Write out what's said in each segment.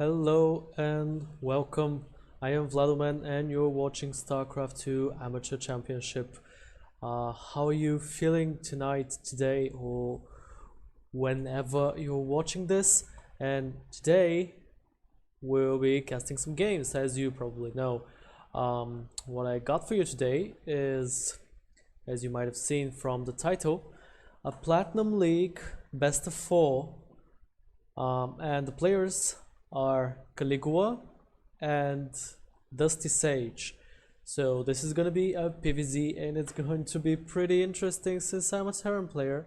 Hello and welcome. I am Vladoman and you're watching StarCraft 2 Amateur Championship. How are you feeling tonight, today, or whenever you're watching this? And today we'll be casting some games, as you probably know. What I got for you today is, as you might have seen from the title, a Platinum League Best of 4, and the players are Caligula and DustySage. So this is gonna be a PvZ and it's going to be pretty interesting since I'm a Terran player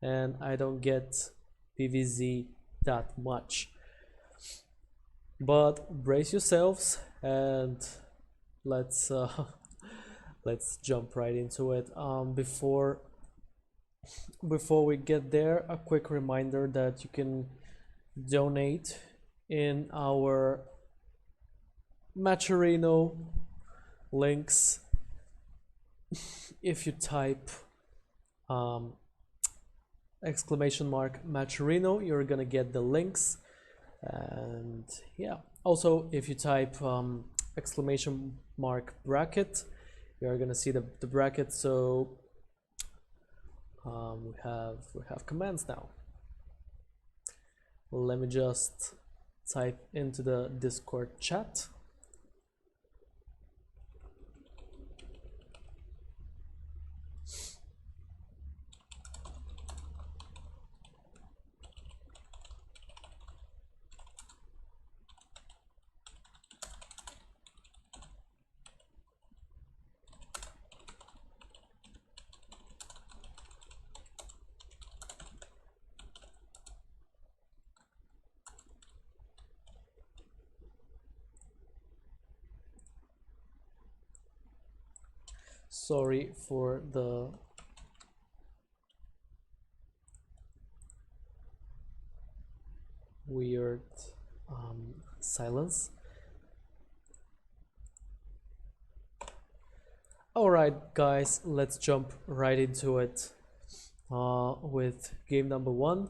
and I don't get PvZ that much. But brace yourselves and let's let's jump right into it. Before we get there, a quick reminder that you can donate in our Matcherino links. If you type exclamation mark Matcherino, you're gonna get the links. And yeah, also if you type exclamation mark bracket, you're gonna see the bracket. So we have commands now. Let me just type into the Discord chat. Sorry for the weird silence. Alright guys, let's jump right into it with game number 1.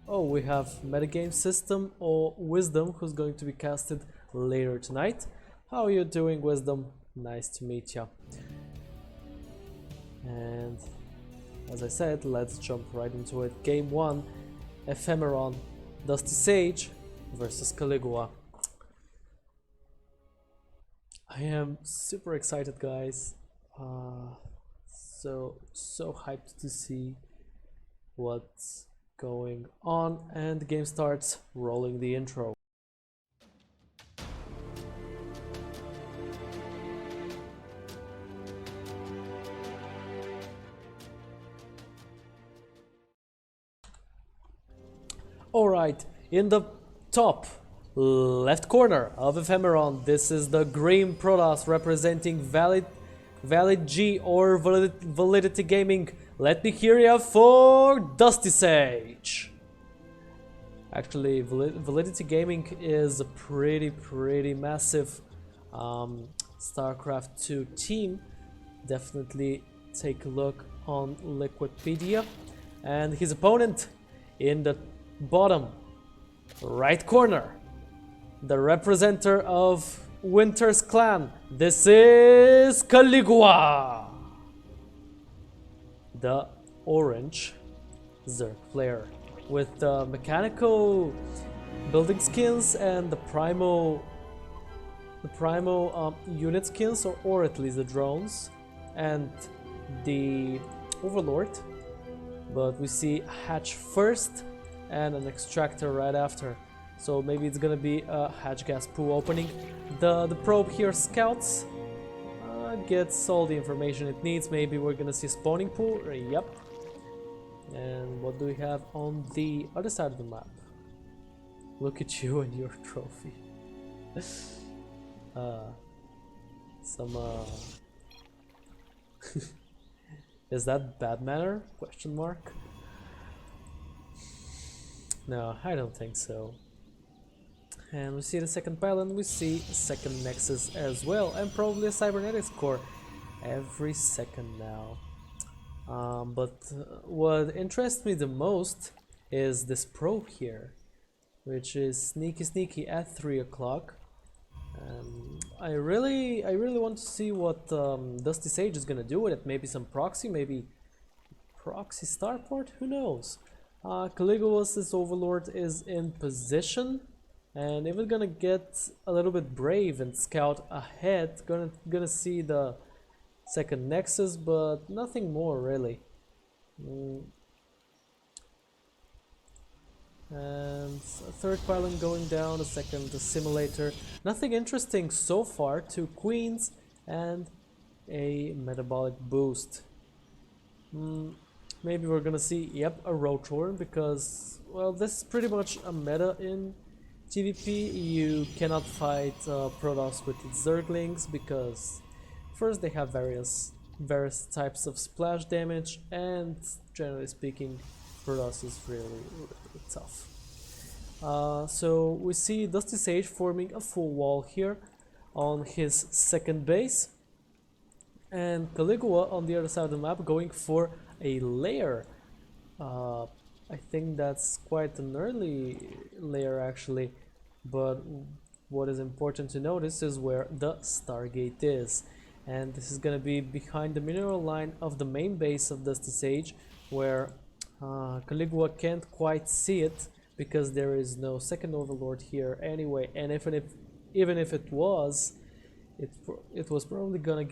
Oh, we have metagame system or Wisdom, who's going to be casted later tonight. How are you doing, Wisdom? Nice to meet you. And as I said, let's jump right into it. Game 1, Ephemeron, DustySage versus Caligula. I am super excited, guys. So hyped to see what's going on, and the game starts. Rolling the intro. Alright, in the top left corner of Ephemeron, this is the green Protoss representing Valid G or Validity Gaming. Let me hear ya for DustySage. Actually, Validity Gaming is a pretty massive StarCraft 2 team. Definitely take a look on Liquidpedia. And his opponent in the bottom right corner, the representer of Winter's clan, this is Caligula, the orange Zerg player with the mechanical building skins and the primal unit skins, or at least the drones and the overlord. But we see a hatch first and an extractor right after, so maybe it's gonna be a hatch gas pool opening. The probe here scouts, gets all the information it needs. Maybe we're gonna see a spawning pool. Yep. And what do we have on the other side of the map? Look at you and your trophy. Some is that bad manner? Question mark. No, I don't think so. And we see the second pylon, we see a second nexus as well, and probably a cybernetics core every second now. But what interests me the most is this probe here. which is sneaky at 3 o'clock. I really want to see what DustySage is gonna do with it. Maybe some proxy, maybe proxy starport, who knows? Caligula's Overlord is in position, and if it's gonna get a little bit brave and scout ahead, gonna see the second Nexus, but nothing more really. And a third pylon going down, a second simulator. Nothing interesting so far. 2 queens and a metabolic boost. Maybe we're gonna see, yep, a Rotorn, because, well, this is pretty much a meta in TvP. You cannot fight Protoss with its Zerglings because first they have various types of splash damage, and generally speaking Protoss is really tough. So we see DustySage forming a full wall here on his second base, and Caligula on the other side of the map going for a lair. I think that's quite an early lair actually, but what is important to notice is where the Stargate is, and this is gonna be behind the mineral line of the main base of DustySage, where Caligula can't quite see it because there is no second Overlord here anyway, and even if it was, it was probably gonna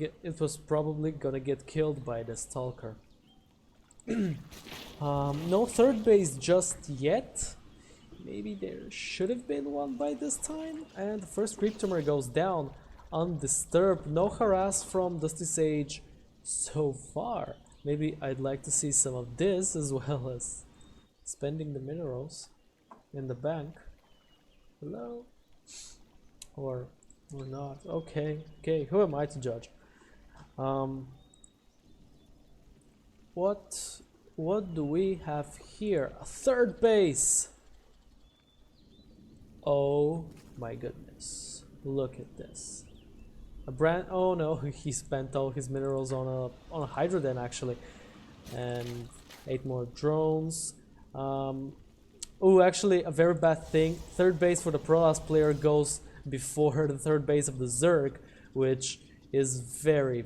get killed by the Stalker. No third base just yet. Maybe there should have been one by this time. And the first creep tumor goes down undisturbed. No harass from DustySage so far. Maybe I'd like to see some of this as well as spending the minerals in the bank. Hello? Or not. Okay, who am I to judge? What do we have here? A third base! Oh my goodness. Look at this. Oh no, he spent all his minerals on a Hydra Den actually. And 8 more drones. Oh, actually a very bad thing. Third base for the Protoss player goes before the third base of the Zerg, which is very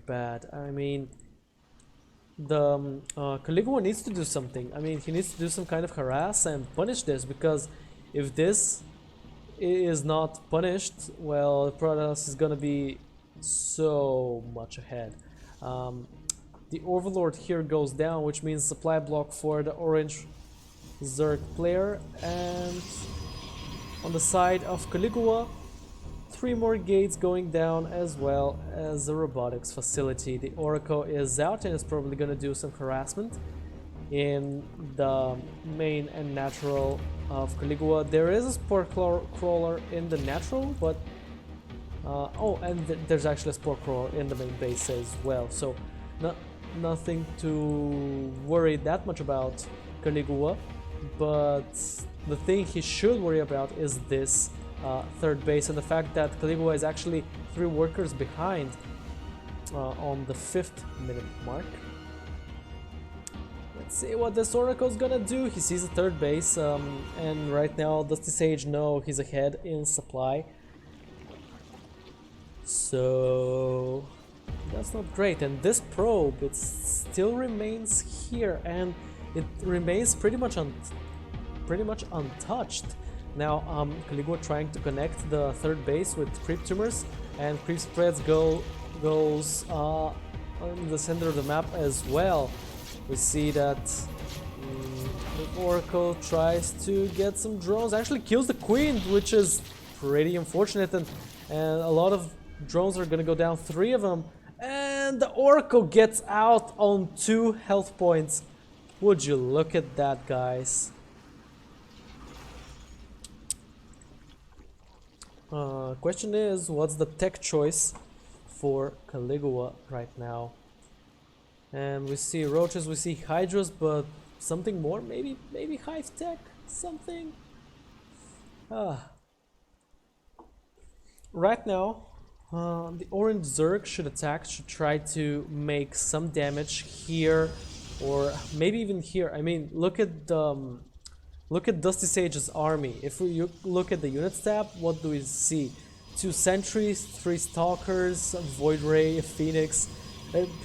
bad. I mean, the Caligula needs to do something. I mean, he needs to do some kind of harass and punish this, because if this is not punished, well, Protoss is gonna be so much ahead. The Overlord here goes down, which means supply block for the orange Zerg player, and on the side of Caligula, 3 more gates going down, as well as the robotics facility. The Oracle is out and is probably going to do some harassment in the main and natural of Caligula. There is a spore crawler in the natural, but oh, and there's actually a spore crawler in the main base as well, so nothing to worry that much about Caligula. But the thing he should worry about is this third base, and the fact that Caligula is actually 3 workers behind on the 5th minute mark. Let's see what this Oracle's gonna do. He sees a third base, and right now DustySage knows he's ahead in supply. So that's not great, and this probe, it still remains here, and it remains pretty much untouched. Now Caligula trying to connect the third base with creep tumors, and creep spreads goes in the center of the map as well. We see that the Oracle tries to get some drones, actually kills the Queen, which is pretty unfortunate, and a lot of drones are gonna go down, 3 of them, and the Oracle gets out on 2 health points. Would you look at that, guys? Question is, what's the tech choice for Caligula right now? And we see roaches, we see hydras, but something more? Maybe hive tech? Something? Right now, the orange Zerg should try to make some damage here, or maybe even here. I mean, look at the Look at DustySage's army. If we look at the units tab, what do we see? 2 sentries, 3 stalkers, a void ray, a phoenix.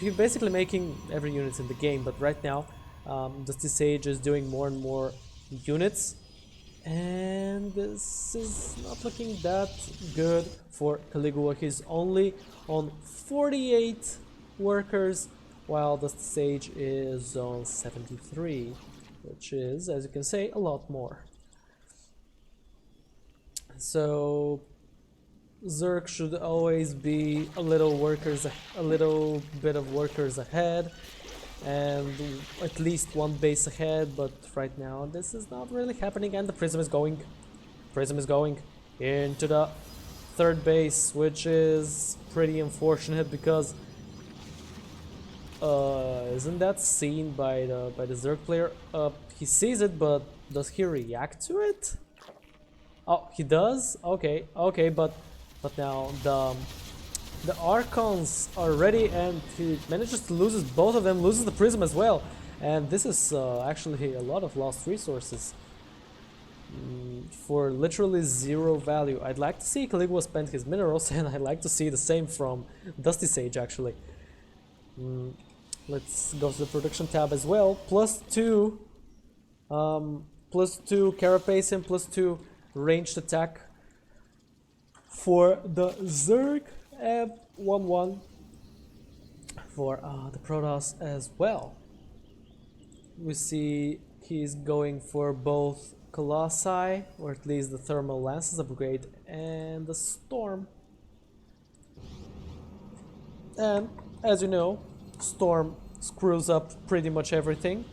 He's basically making every unit in the game, but right now DustySage is doing more and more units, and this is not looking that good for Caligula. He's only on 48 workers, while DustySage is on 73, which is, as you can say, a lot more. So Zerg should always be a little bit of workers ahead, and at least one base ahead, but right now this is not really happening, and the Prism is going into the 3rd base, which is pretty unfortunate because isn't that seen by the Zerg player? He sees it, but does he react to it? Oh, he does? Okay, but now the Archons are ready, and he manages to lose both of them, loses the Prism as well, and this is actually a lot of lost resources for literally 0 value. I'd like to see Caligula spend his minerals, and I'd like to see the same from DustySage actually. Let's go to the production tab as well. +2 carapace and +2 ranged attack for the Zerg, and 1-1 for the Protoss as well. We see he's going for both Colossi, or at least the Thermal Lances upgrade, and the Storm. And as you know, Storm screws up pretty much everything.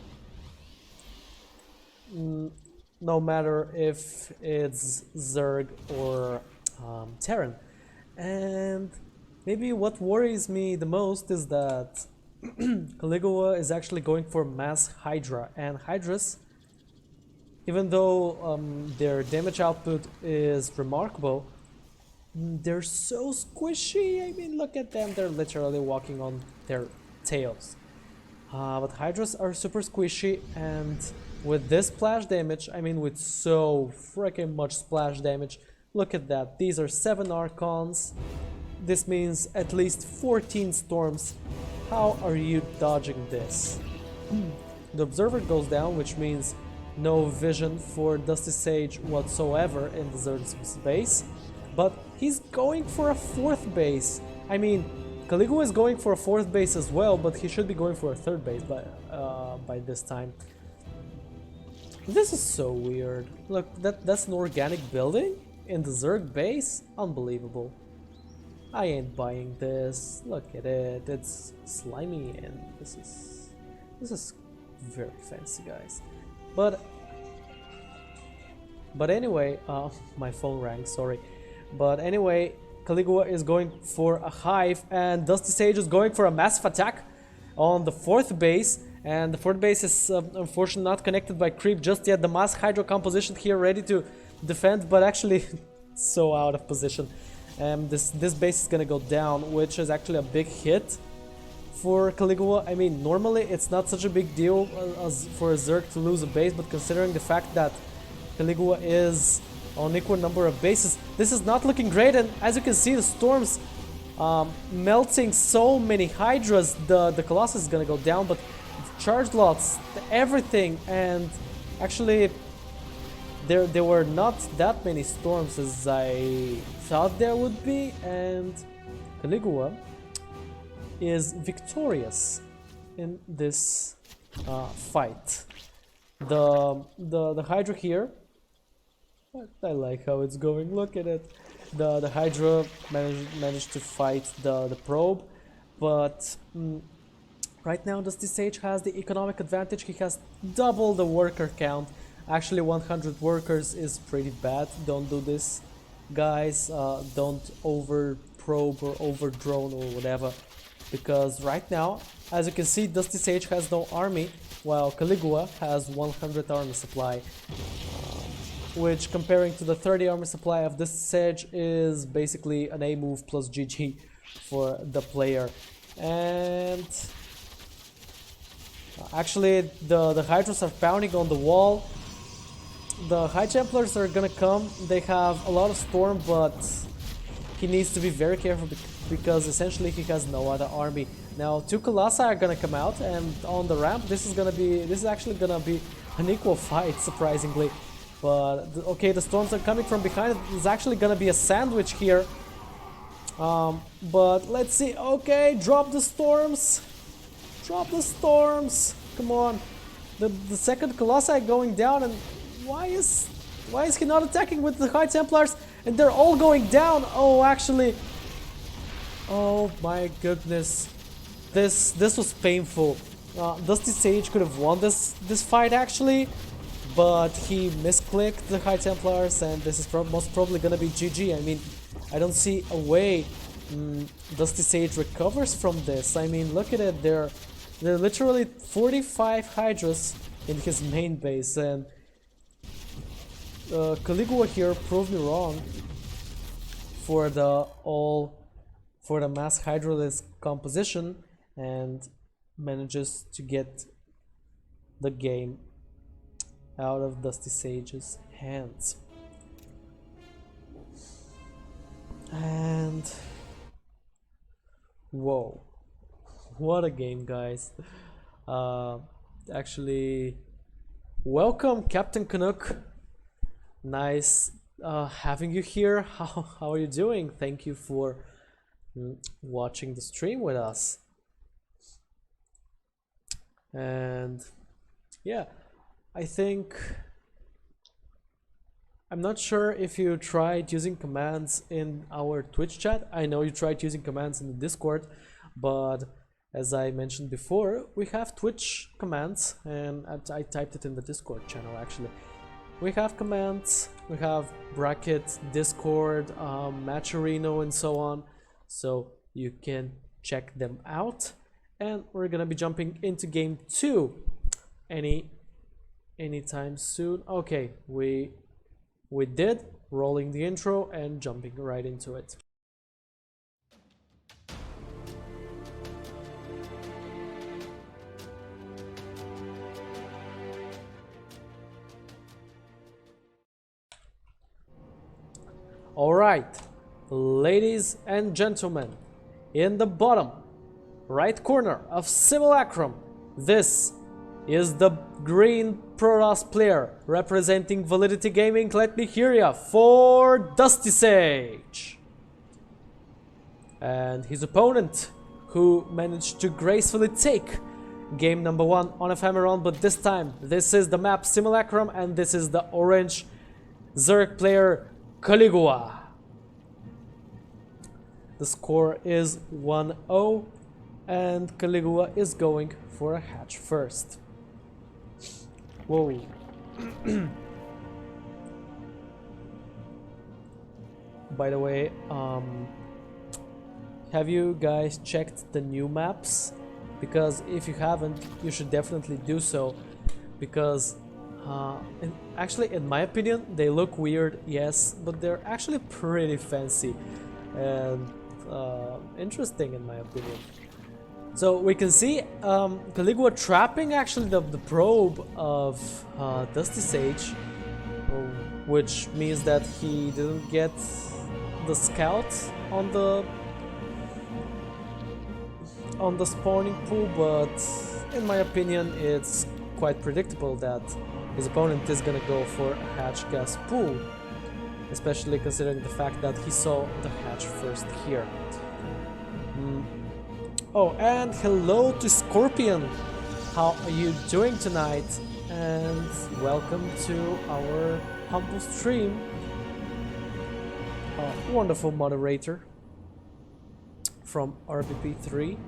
No matter if it's Zerg or Terran. And maybe what worries me the most is that Caligula is actually going for mass Hydra, and Hydras, even though their damage output is remarkable, they're so squishy. I mean, look at them, they're literally walking on their tails. But Hydras are super squishy, and with this splash damage, I mean with so freaking much splash damage, look at that, these are 7 Archons, this means at least 14 Storms. How are you dodging this? The Observer goes down, which means no vision for DustySage whatsoever in the Zerg's base, but he's going for a 4th base. I mean, Caligula is going for a 4th base as well, but he should be going for a 3rd base by this time. This is so weird. Look, that's an organic building in the Zerg base? Unbelievable. I ain't buying this. Look at it. It's slimy, and this is very fancy, guys. But anyway, my phone rang, sorry. But anyway, Caligula is going for a hive, and DustySage is going for a massive attack on the 4th base, and the 4th base is unfortunately not connected by creep just yet. The mass Hydra composition here ready to defend, but actually so out of position. This base is gonna go down, which is actually a big hit for Caligula. I mean, normally it's not such a big deal as for a Zerg to lose a base, but considering the fact that Caligula is on equal number of bases, this is not looking great. And as you can see, the Storms melting so many Hydras, the Colossus is gonna go down, but charge lots, everything, and actually there were not that many Storms as I thought there would be, and Caligula is victorious in this fight. The Hydra here, I like how it's going, look at it. The Hydra managed to fight the probe, but right now DustySage has the economic advantage. He has double the worker count. Actually, 100 workers is pretty bad. Don't do this, guys. Don't over probe or over drone or whatever, because right now, as you can see, DustySage has no army, while Caligula has 100 army supply, which comparing to the 30 army supply of DustySage is basically an A move plus GG for the player. And actually the Hydras are pounding on the wall. the High Templars are gonna come. They have a lot of storm, but he needs to be very careful because essentially he has no other army. Now 2 Colossi are gonna come out, and on the ramp this is actually gonna be an equal fight, surprisingly. But okay, the storms are coming from behind. It's actually gonna be a sandwich here. But let's see. Okay, drop the storms. Drop the storms. Come on. The second Colossi going down, and why is he not attacking with the High Templars? And they're all going down. Oh, actually. Oh my goodness. This was painful. DustySage could have won this fight actually, but he misclicked the High Templars, and this is most probably gonna be GG. I mean, I don't see a way DustySage recovers from this. I mean, look at it. There are literally 45 Hydras in his main base, and Caligula here proved me wrong for the mass Hydralist composition, and manages to get the game out of DustySage's hands. And whoa, what a game, guys. Actually, welcome Captain Canuck. Nice having you here. How are you doing? Thank you for watching the stream with us. And yeah, I think I'm not sure if you tried using commands in our Twitch chat. I know you tried using commands in the Discord, but as I mentioned before, we have Twitch commands, and I typed it in the Discord channel actually. We have commands, we have bracket, Discord, Matcherino, and so on, so you can check them out. And we're gonna be jumping into game 2 anytime soon. Okay, we did, rolling the intro and jumping right into it. All right, ladies and gentlemen, in the bottom right corner of Simulacrum, this is the green Protoss player representing Validity Gaming. Let me hear ya for DustySage. And his opponent, who managed to gracefully take game number 1 on Ephemeron, but this time this is the map Simulacrum, and this is the orange Zerg player Caligula. The score is 1-0, and Caligula is going for a hatch first. Whoa. By the way, have you guys checked the new maps? Because if you haven't, you should definitely do so, because actually, in my opinion, they look weird, yes, but they're actually pretty fancy and interesting in my opinion. So we can see Caligula trapping actually the probe of DustySage, which means that he didn't get the scout on the spawning pool, but in my opinion it's quite predictable that his opponent is gonna go for a hatch gas pool, especially considering the fact that he saw the hatch first here. Oh, and hello to Scorpion. How are you doing tonight? And welcome to our humble stream. Wonderful moderator from RBP3.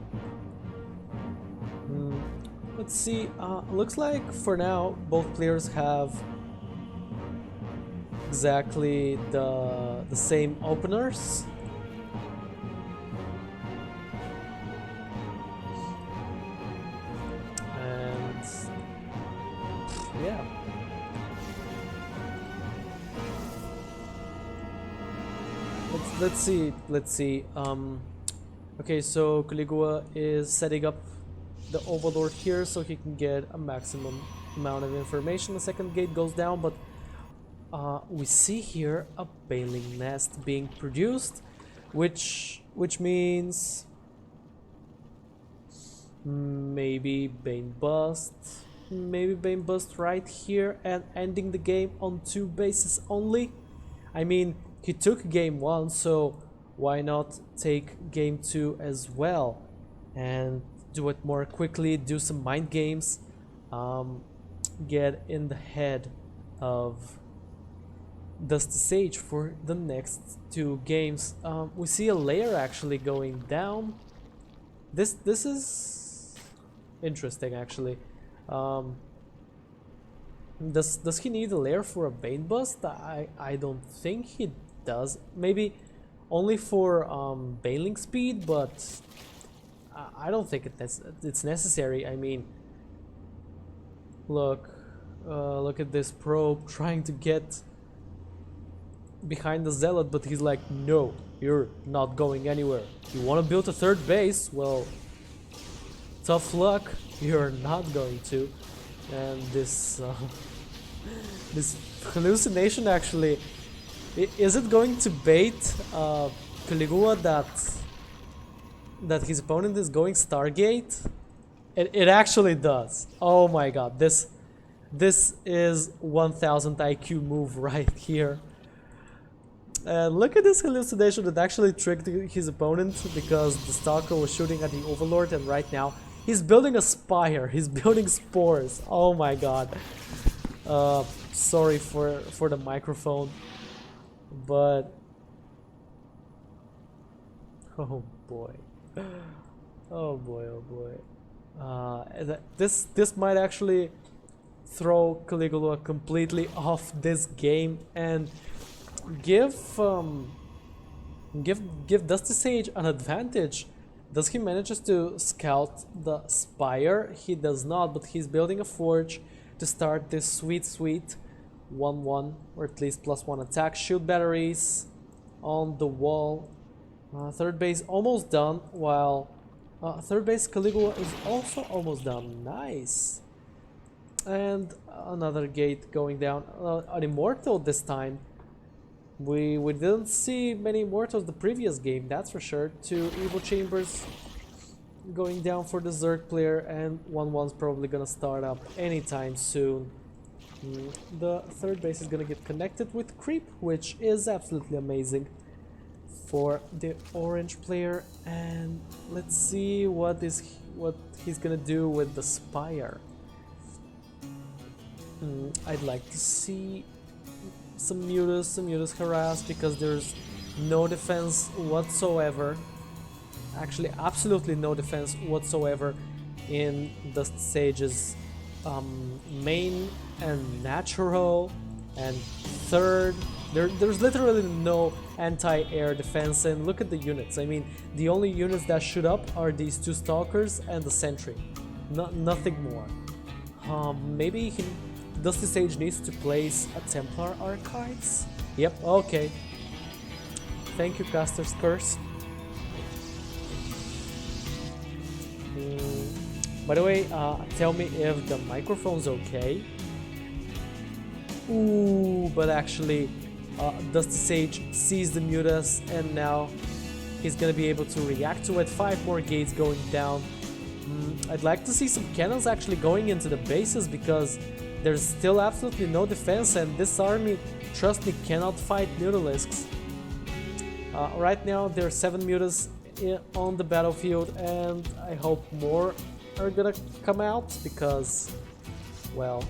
Let's see. Looks like for now both players have exactly the same openers. Yeah. Let's see. Okay, so Caligula is setting up the Overlord here so he can get a maximum amount of information. The second gate goes down, but we see here a baling nest being produced, which means maybe Bane Bust, right here and ending the game on 2 bases only. I mean, he took game 1, so why not take game 2 as well and do it more quickly, do some mind games, get in the head of DustySage for the next 2 games. We see a layer actually going down. This is interesting actually. Does he need a layer for a Bane Bust? I don't think he does. Maybe only for bailing speed, but I don't think it's necessary. I mean, look at this probe trying to get behind the Zealot, but he's like, no, you're not going anywhere. You want to build a 3rd base? Well, tough luck, you're not going to. And this this hallucination actually, is it going to bait Caligula that his opponent is going Stargate? It actually does. Oh my god, this is 1000 IQ move right here. Look at this hallucination that actually tricked his opponent, because the Stalker was shooting at the Overlord, and right now he's building a Spire, he's building spores. Oh my god. Sorry for the microphone, but oh boy. Oh boy, oh boy. This might actually throw Caligula completely off this game and give DustySage an advantage. Does he manages to scout the Spire? He does not, but he's building a forge to start this sweet 1-1, or at least +1 attack. Shield batteries on the wall. 3rd base almost done, while 3rd base Caligula is also almost done. Nice. And another gate going down. An Immortal this time. We didn't see many Immortals the previous game, that's for sure. 2 Evo Chambers going down for the Zerg player, and 1-1's probably gonna start up anytime soon. The 3rd base is gonna get connected with Creep, which is absolutely amazing for the orange player. And let's see what he's gonna do with the Spire. I'd like to see some Mutas harassed, because there's no defense whatsoever. Actually, absolutely no defense whatsoever in DustySage's main and natural and 3rd. There's literally no anti-air defense, and look at the units. I mean, the only units that shoot up are these 2 Stalkers and the Sentry. Nothing more. Maybe DustySage needs to place a Templar Archives? Yep, okay. Thank you, Caster's Curse. By the way, tell me if the microphone's okay. Ooh, but actually, DustySage sees the Mutas, and now he's gonna be able to react to it. 5 more gates going down. I'd like to see some cannons actually going into the bases, because there's still absolutely no defense, and this army, trust me, cannot fight Mutalisks. Right now there are 7 Mutas on the battlefield, and I hope more are gonna come out, because, well,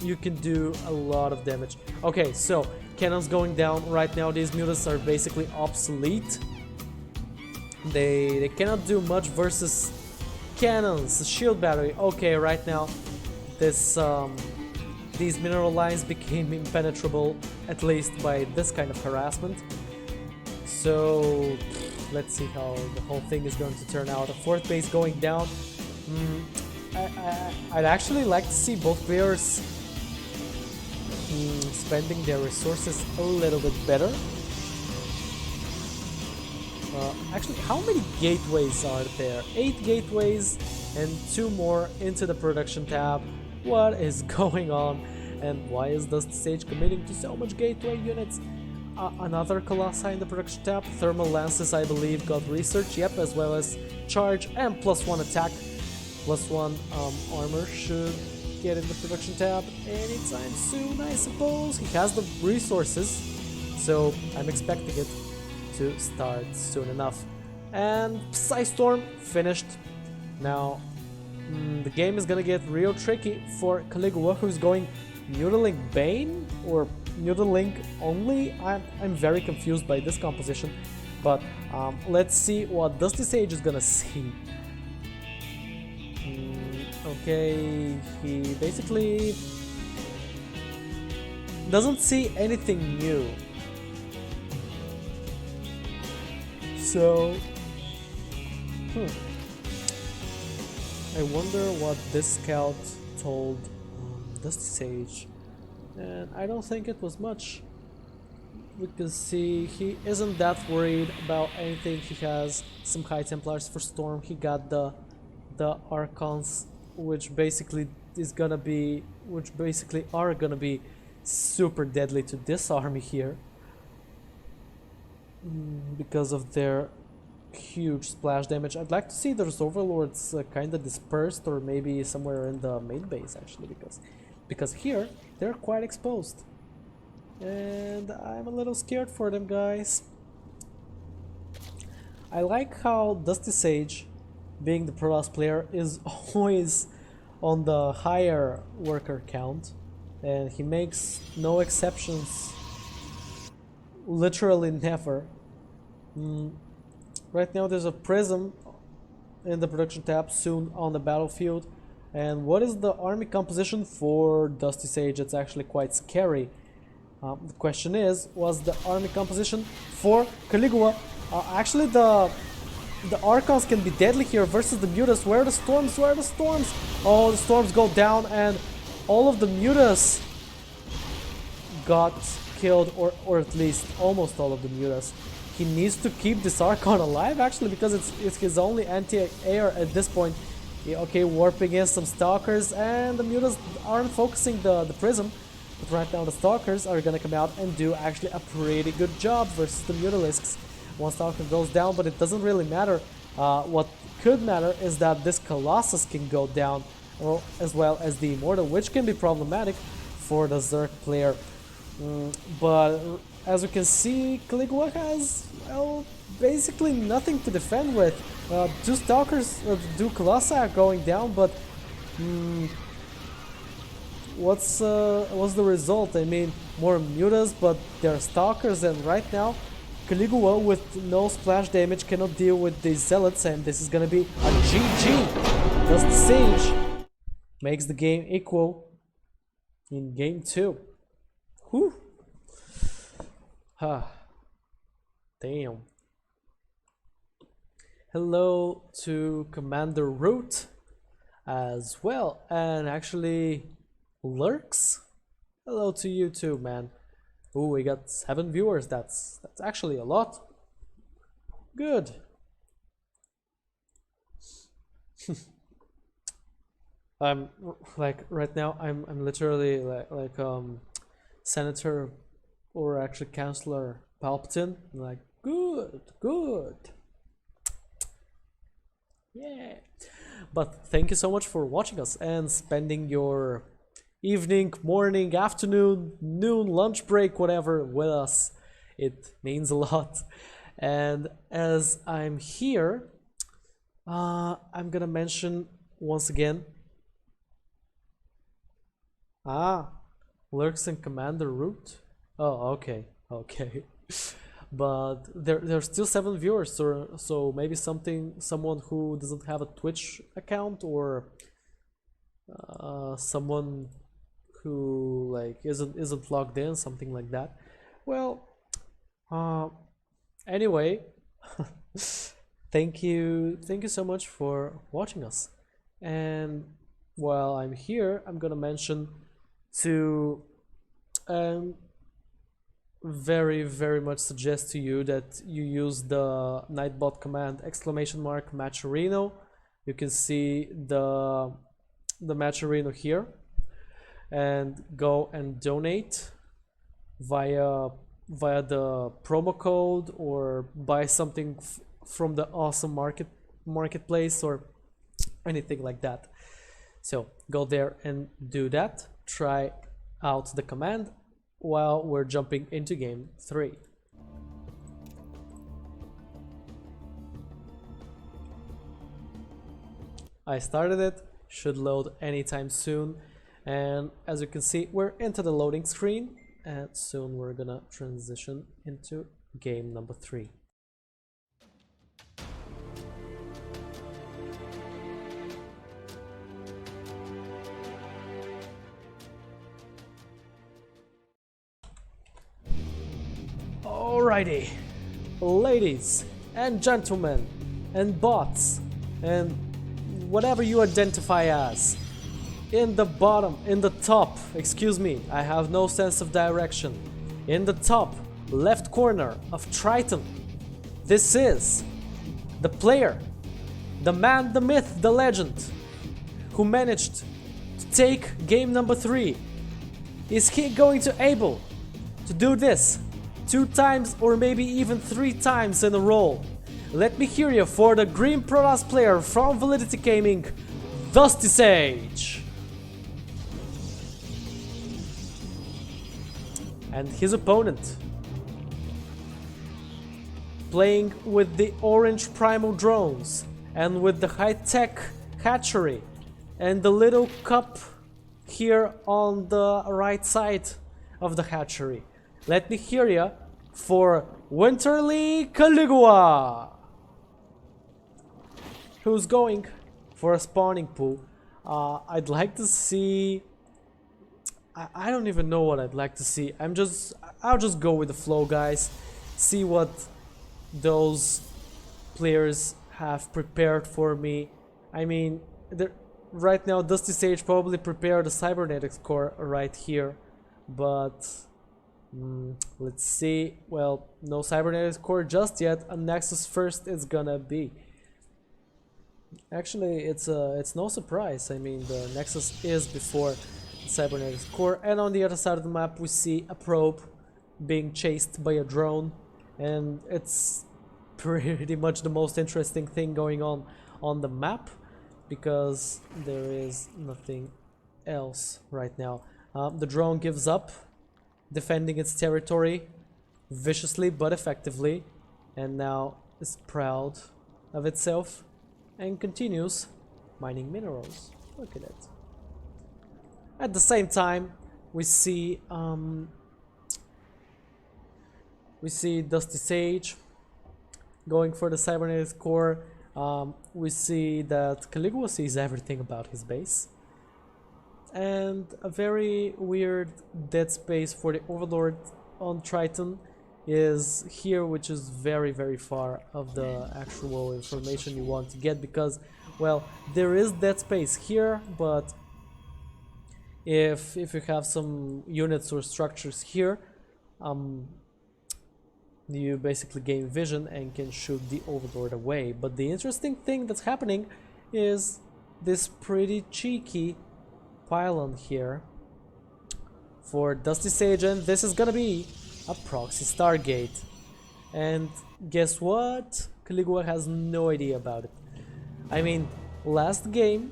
you can do a lot of damage. Okay, so cannons going down right now. These Mutas are basically obsolete. They cannot do much versus cannons. Shield battery. Okay, right now these mineral lines became impenetrable, at least by this kind of harassment. So let's see how the whole thing is going to turn out. A 4th base going down. I'd actually like to see both players spending their resources a little bit better. Actually, how many gateways are there? 8 gateways and 2 more into the production tab. what is going on, and why is DustySage committing to so much gateway units? Another Colossi in the production tab. Thermal lances, I believe, got research, yep, as well as charge and +1 attack. +1 armor should get in the production tab anytime soon, I suppose. He has the resources, so I'm expecting it to start soon enough. And Psystorm finished. Now the game is gonna get real tricky for Caligula, who's going Mutiling Bane or Mutiling only. I'm very confused by this composition, but let's see what DustySage is gonna see. Okay, he basically doesn't see anything new. So, I wonder what this scout told DustySage, and I don't think it was much. We can see he isn't that worried about anything. He has some High Templars for Storm. He got the Archons, which basically are gonna be super deadly to this army here because of their huge splash damage. I'd like to see those overlords kinda dispersed, or maybe somewhere in the main base actually, because here they're quite exposed and I'm a little scared for them, guys. I like how DustySage, being the Protoss player, is always on the higher worker count, and he makes no exceptions, literally never. Right now there's a prism in the production tab, soon on the battlefield. And what is the army composition for DustySage? It's actually quite scary. The question is, was the army composition for Caligula? Actually the Archons can be deadly here versus the Mutas. Where are the storms? Where are the storms? Oh, the storms go down and all of the Mutas got killed, or at least almost all of the Mutas. He needs to keep this Archon alive actually, because it's his only anti-air at this point. Okay, warping in some Stalkers, and the Mutas aren't focusing the Prism. But right now the Stalkers are gonna come out and do actually a pretty good job versus the Mutalisks. One Stalker goes down, but it doesn't really matter. What could matter is that this Colossus can go down, as well as the Immortal, which can be problematic for the Zerg player. But as you can see, Caligula has, well, basically nothing to defend with. Two Stalkers, two Colossi are going down, but what's the result? I mean, more Mutas, but they're Stalkers, and right now Caligula with no splash damage cannot deal with the Zealots, and this is gonna be a GG. DustySage makes the game equal in game 2. Whew. Damn. Hello to Commander Root as well, and actually Lurks. Hello to you too, man. Ooh, we got 7 viewers. That's actually a lot. Good. I'm like right now. I'm literally like Senator, or actually Chancellor Palpatine. I'm like, good. Yeah. But thank you so much for watching us and spending your evening, morning, afternoon, noon, lunch break, whatever, with us. It means a lot. And as I'm here, I'm gonna mention once again, Lurks and Commander Root. Oh, okay. But there's still 7 viewers, so maybe someone who doesn't have a Twitch account, or someone who like isn't logged in, something like that. Well, anyway, thank you so much for watching us. And while I'm here, I'm gonna mention to very much suggest to you that you use the Nightbot command !Matcherino. You can see the Matcherino here. and go and donate via the promo code or buy something from the awesome marketplace or anything like that. So go there and do that. Try out the command while we're jumping into game 3. I started it, should load anytime soon, and as you can see we're into the loading screen, and soon we're gonna transition into game number 3. Alrighty, ladies and gentlemen and bots and whatever you identify as, in the top, excuse me, I have no sense of direction, in the top left corner of Triton, this is the player, the man, the myth, the legend, who managed to take game number 3. Is he going to able to do this 2 times or maybe even 3 times in a row? Let me hear you for the Green Protoss player from Validity Gaming, DustySage. And his opponent, playing with the orange primal drones and with the high-tech hatchery and the little cup here on the right side of the hatchery. Let me hear you for Winterly Caligula, who's going for a spawning pool. I'd like to see... I don't even know what I'd like to see. I'll just go with the flow, guys. See what those players have prepared for me. I mean, right now DustySage probably prepared a cybernetics core right here, but let's see. Well, no cybernetics core just yet. A Nexus first is gonna be. Actually, it's no surprise. I mean, the Nexus is before the cybernetics core, and on the other side of the map we see a probe being chased by a drone, and it's pretty much the most interesting thing going on the map, because there is nothing else right now. The drone gives up, defending its territory viciously but effectively, and now is proud of itself and continues mining minerals. Look at it. At the same time, we see DustySage going for the cybernetics core. We see that Caligula sees everything about his base, and a very weird dead space for the Overlord on Triton is here, which is very far of the actual information you want to get, because, well, there is dead space here, but if you have some units or structures here, you basically gain vision and can shoot the Overlord away. But the interesting thing that's happening is this pretty cheeky pylon here for DustySage, and this is gonna be a proxy Stargate. And guess what? Caligula has no idea about it. I mean, last game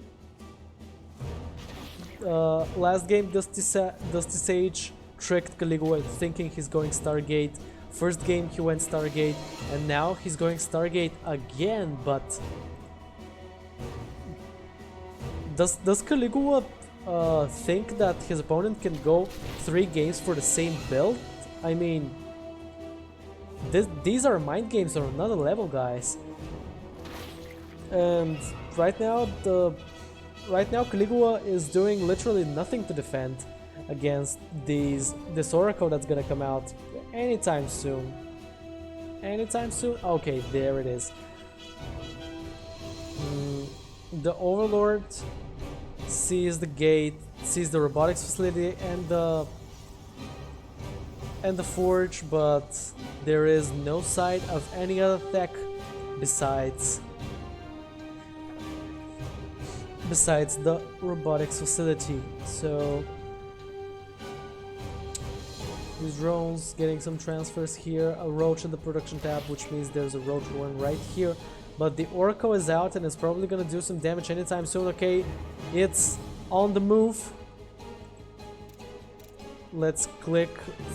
DustySage tricked Caligula thinking he's going Stargate. First game he went Stargate, and now he's going Stargate again. But does Caligula think that his opponent can go 3 games for the same build? I mean, these are mind games on another level, guys. And right now Caligula is doing literally nothing to defend against this Oracle that's gonna come out anytime soon. Anytime soon? Okay, there it is. The Overlord sees the gate, sees the robotics facility and the forge, but there is no sight of any other tech besides the robotics facility. So These drones getting some transfers here. A roach in the production tab, which means there's a roach one right here. But the Oracle is out and it's probably gonna do some damage anytime soon. Okay, it's on the move. Let's click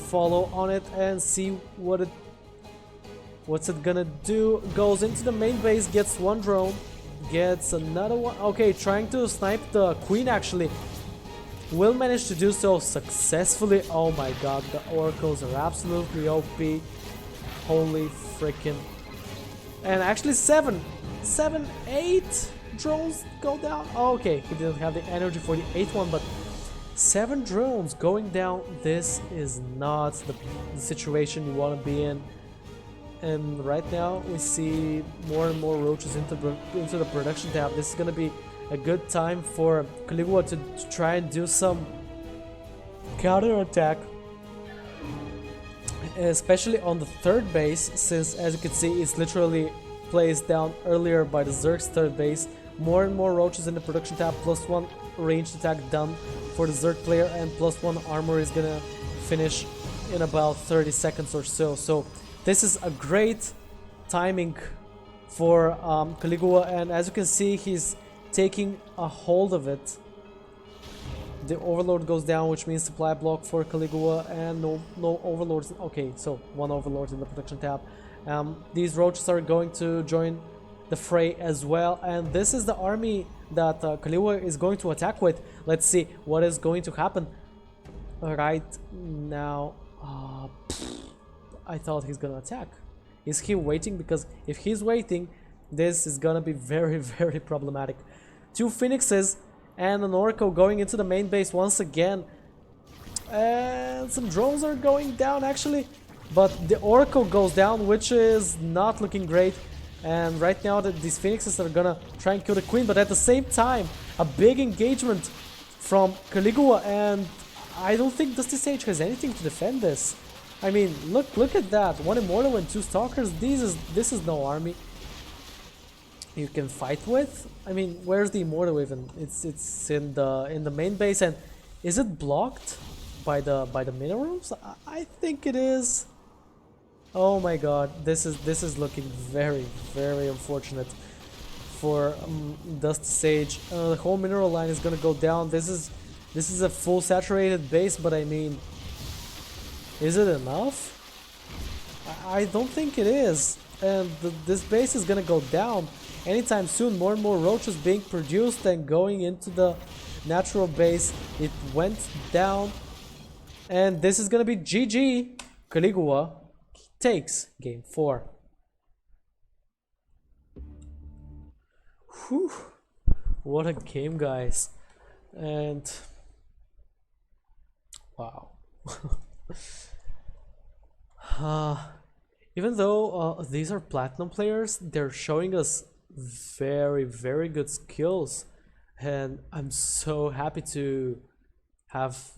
follow on it and see what's it gonna do. Goes into the main base, gets one drone, gets another one. Okay, trying to snipe the queen actually. Will manage to do so successfully. Oh my god, the oracles are absolutely OP. Holy freaking. And actually 8 drones go down. Oh, okay, he didn't have the energy for the 8th one, but 7 drones going down. This is not the situation you want to be in. And right now we see more and more roaches into the production tab. This is going to be a good time for Caligula to try and do some counter attack, especially on the 3rd base, since as you can see it's literally placed down earlier by the Zerg's 3rd base. More and more roaches in the production tab, +1 ranged attack done for the Zerg player, and +1 armor is gonna finish in about 30 seconds or so. So this is a great timing for Caligula, and as you can see he's taking a hold of it. The overlord goes down, which means supply block for Caligula, and no overlords. Okay, so 1 overlord in the production tab. These roaches are going to join the fray as well, and this is the army that Caligula is going to attack with. Let's see what is going to happen right now. I thought he's gonna attack. Is he waiting? Because if he's waiting, this is gonna be very, very problematic. 2 phoenixes and an oracle going into the main base once again, and some drones are going down actually, but the oracle goes down, which is not looking great. And right now these phoenixes are gonna try and kill the queen, but at the same time a big engagement from Caligula, and I don't think DustySage has anything to defend this. I mean, look at that, 1 immortal and 2 stalkers. This is no army you can fight with. I mean, where's the immortal even? It's in the main base, and is it blocked by the minerals? I think it is. Oh my god, this is looking very, very unfortunate for DustySage. The whole mineral line is gonna go down. This is a full saturated base, but I mean, is it enough? I don't think it is, and this base is gonna go down anytime soon. More and more roaches being produced and going into the natural base. It went down, and this is gonna be GG. Caligula takes game 4. Whew. What a game, guys. And wow. Even though these are platinum players, they're showing us very, very good skills, and I'm so happy to have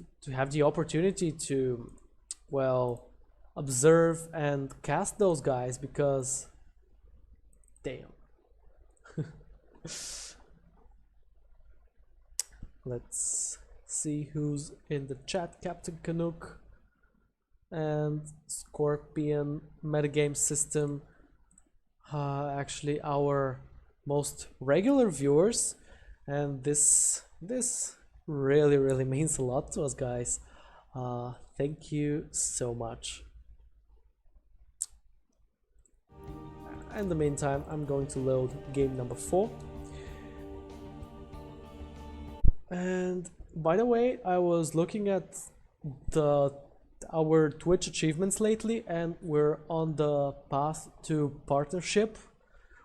the opportunity to, well, observe and cast those guys, because damn. Let's see who's in the chat. Captain Canuck and Scorpion metagame system, actually our most regular viewers, and this really means a lot to us, guys. Thank you so much. In the meantime, I'm going to load game number 4. And by the way, I was looking at our Twitch achievements lately, and we're on the path to partnership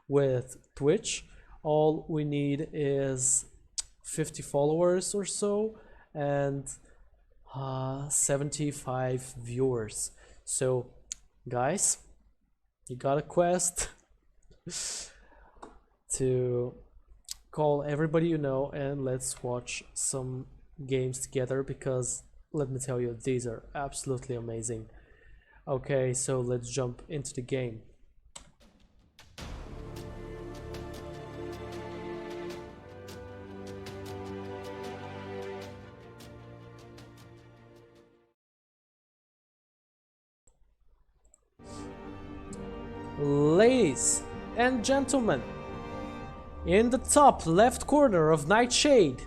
with Twitch. All we need is 50 followers or so and 75 viewers. So guys, you got a quest to call everybody you know, and let's watch some games together, because let me tell you, these are absolutely amazing. Okay, so let's jump into the game. Ladies and gentlemen, in the top left corner of Nightshade,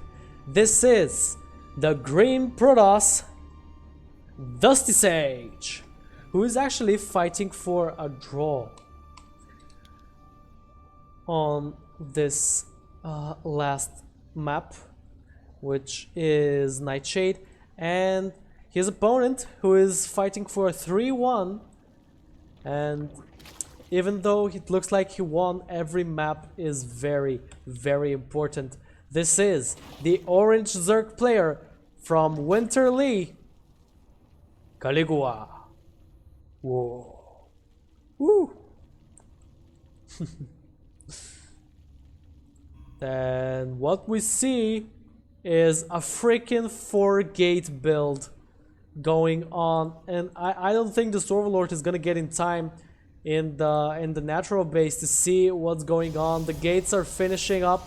this is the Green Protoss DustySage, who is actually fighting for a draw on this last map, which is Nightshade, and his opponent, who is fighting for a 3-1, and even though it looks like he won, every map is very, very important. This is the Orange Zerg player from Winterlee, Caligula. Whoa. Woo. And what we see is a freaking 4-gate build going on, and I don't think this Overlord is gonna get in time in the natural base to see what's going on. The gates are finishing up.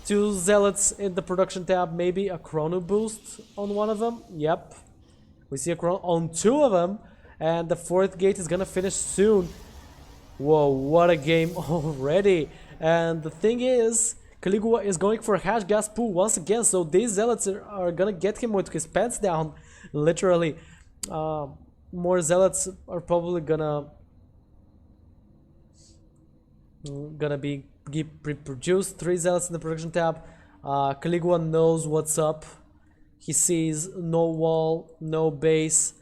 2 zealots in the production tab, maybe a chrono boost on one of them. Yep, we see a chrono on 2 of them, and the 4th gate is gonna finish soon. Whoa, what a game already. And the thing is, Caligula is going for a hash gas pool once again, so these zealots are gonna get him with his pants down, literally. More zealots are probably gonna be produced. 3 zealots in the production tab. Caligula knows what's up. He sees no wall, no base,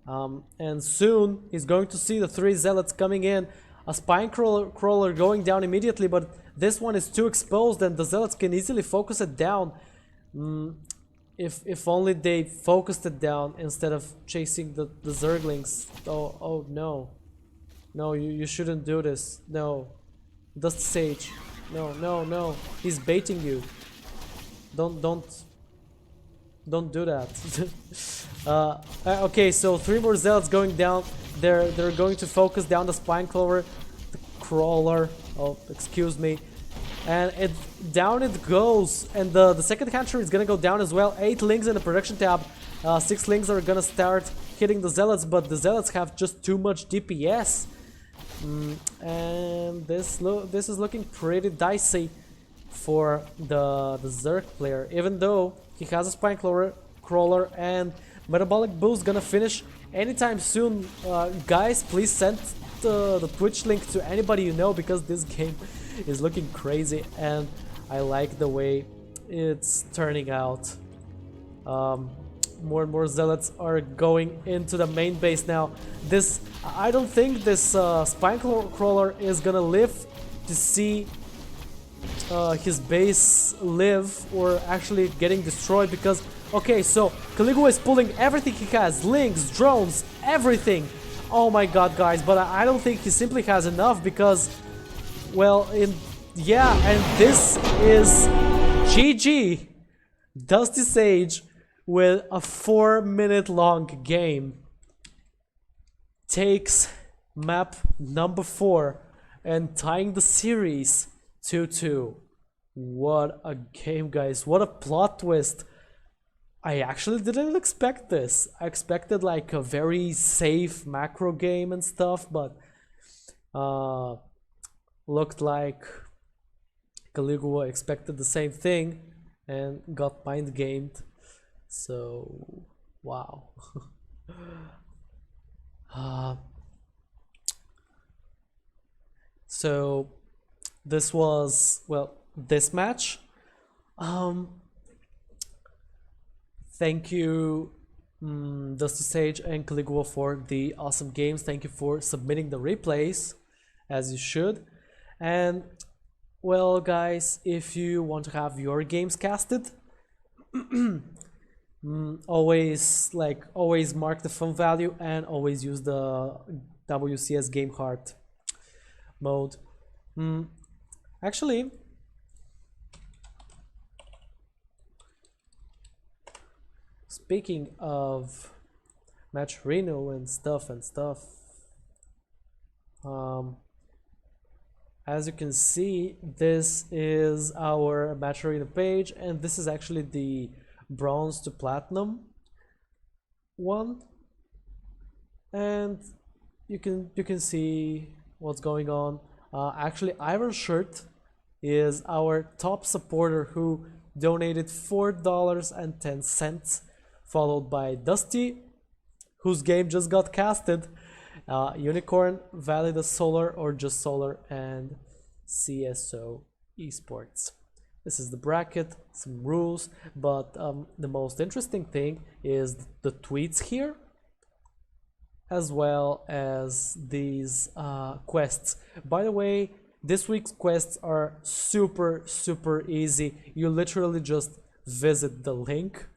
and soon he's going to see the 3 zealots coming in. A spine crawler going down immediately, but this one is too exposed and the zealots can easily focus it down. If only they focused it down instead of chasing the zerglings. Oh no. No, you shouldn't do this. No. DustySage. No. He's baiting you. Don't do that. Okay, so 3 more zealots going down. They're going to focus down the spine crawler. Oh, excuse me. And down it goes. And the second hatchery is gonna go down as well. 8 lings in the production tab. 6 lings are gonna start hitting the zealots, but the zealots have just too much DPS. And this is looking pretty dicey for the Zerg player, even though he has a spine crawler and metabolic boost gonna finish anytime soon. Guys, please send the Twitch link to anybody you know, because this game is looking crazy and I like the way it's turning out. More and more zealots are going into the main base now. I don't think this spine crawler is gonna live to see his base live or actually getting destroyed, because okay, so Caligula is pulling everything he has, links, drones, everything. Oh my god, guys, but I don't think he simply has enough, because well, and this is GG. DustySage with a 4-minute long game takes map number 4 and tying the series 2-2. What a game, guys. What a plot twist. I actually didn't expect this. I expected like a very safe macro game and stuff, but looked like Caligula expected the same thing and got mind gamed. So wow. So this was, well, this match. Thank you, DustySage and Caligula, for the awesome games. Thank you for submitting the replays, as you should. And well, guys, if you want to have your games casted, always mark the fun value and always use the WCS game heart mode. Actually, speaking of match Reno and stuff, as you can see, this is our match arena page, and this is actually the bronze to platinum one, and you can see what's going on. Actually, Iron Shirt is our top supporter who donated $4.10, followed by Dusty, whose game just got casted, Unicorn, Valida Solar or just Solar, and CSO Esports. This is the bracket, some rules, but the most interesting thing is the tweets here, as well as these quests. By the way, this week's quests are super easy. You literally just visit the link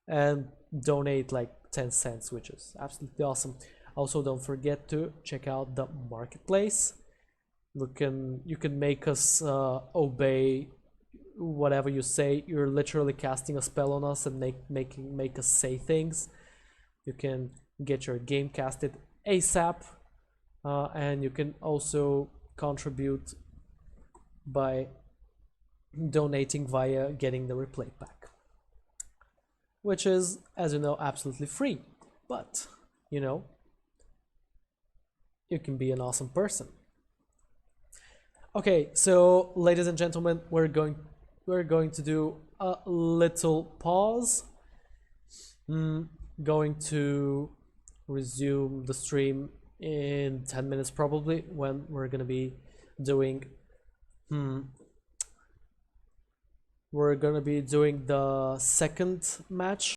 and donate like 10 cents, which is absolutely awesome. Also, don't forget to check out the marketplace. You can make us obey whatever you say. You're literally casting a spell on us and make us say things. You can get your game casted ASAP, and you can also contribute by donating via getting the replay pack, which is, as you know, absolutely free, but you know, you can be an awesome person. Okay, so ladies and gentlemen, we're going to do a little pause. Going to resume the stream in 10 minutes probably, when we're gonna be doing the second match